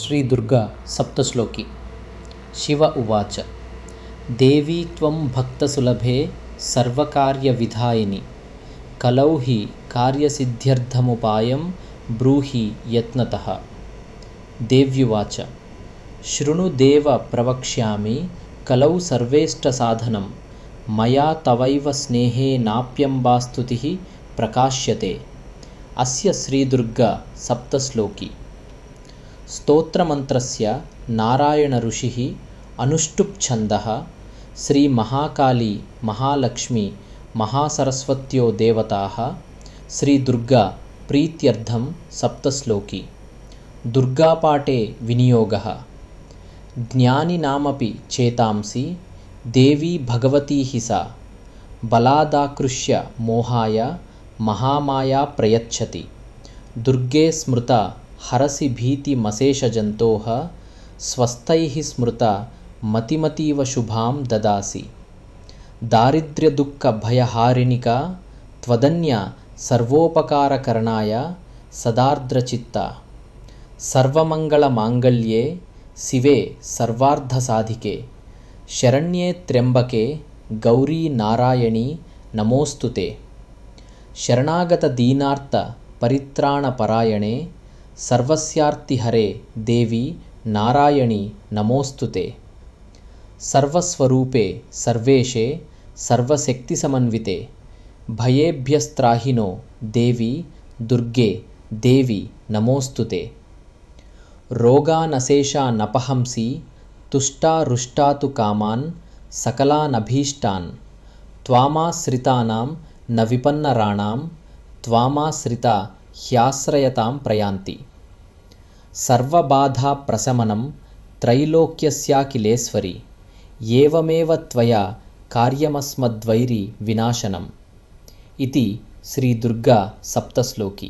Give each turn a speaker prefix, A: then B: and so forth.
A: श्रीदुर्गा सप्तश्लोकी। शिव उवाच देवी त्वं भक्तसुलभे सर्वकार्यविधायिनि कलौ हि कार्यसिद्ध्यर्थमुपायं ब्रूहि यत्नतः। देव्युवाच शृणु देव प्रवक्ष्यामि कलौ सर्वेष्टसाधनं मया तवैव स्नेहेनाप्यम्बास्तुतिः प्रकाश्यते। अस्य श्रीदुर्गा सप्तश्लोकी। स्तोत्रमन्त्रस्य नारायण ऋषिः अनुष्टुप् छन्दः श्रीमहाकाली महालक्ष्मी महासरस्वत्यो देवताः श्रीदुर्गा प्रीत्यर्थं सप्तश्लोकी। दुर्गापाठे विनियोगः। ज्ञानिनामपि चेतांसि देवी भगवती हि सा बलादाकृष्य मोहाय महामाया प्रयच्छति। दुर्गे स्मृता हरसि भीतिमशेषजन्तोः स्वस्थैः स्मृता मतिमतीव शुभां ददासि। दारिद्र्यदुःखभयहारिणिका त्वदन्या सर्वोपकारकरणाय सदार्द्रचित्ता। सर्वमङ्गलमाङ्गल्ये शिवे सर्वार्थसाधिके शरण्ये त्र्यम्बके गौरी नारायणी नमोऽस्तुते। शरणागतदीनार्तपरित्राणपरायणे सर्वस्यार्तिहरे देवी नारायणी नमोऽस्तुते। सर्वस्वरूपे सर्वेशे सर्वशक्तिसमन्विते भयेभ्यस्त्राहिनो देवी दुर्गे देवी नमोऽस्तुते। रोगानशेषानपहंसि तुष्टारुष्टा तु कामान् सकलानभीष्टान् त्वामाश्रितानां न विपन्नराणां त्वामाश्रिता ह्याश्रयतां प्रयान्ति। सर्वबाधाप्रशमनं त्रैलोक्यस्याखिलेश्वरि एवमेव त्वया कार्यमस्मद्वैरिविनाशनम् इति श्रीदुर्गा सप्तश्लोकी।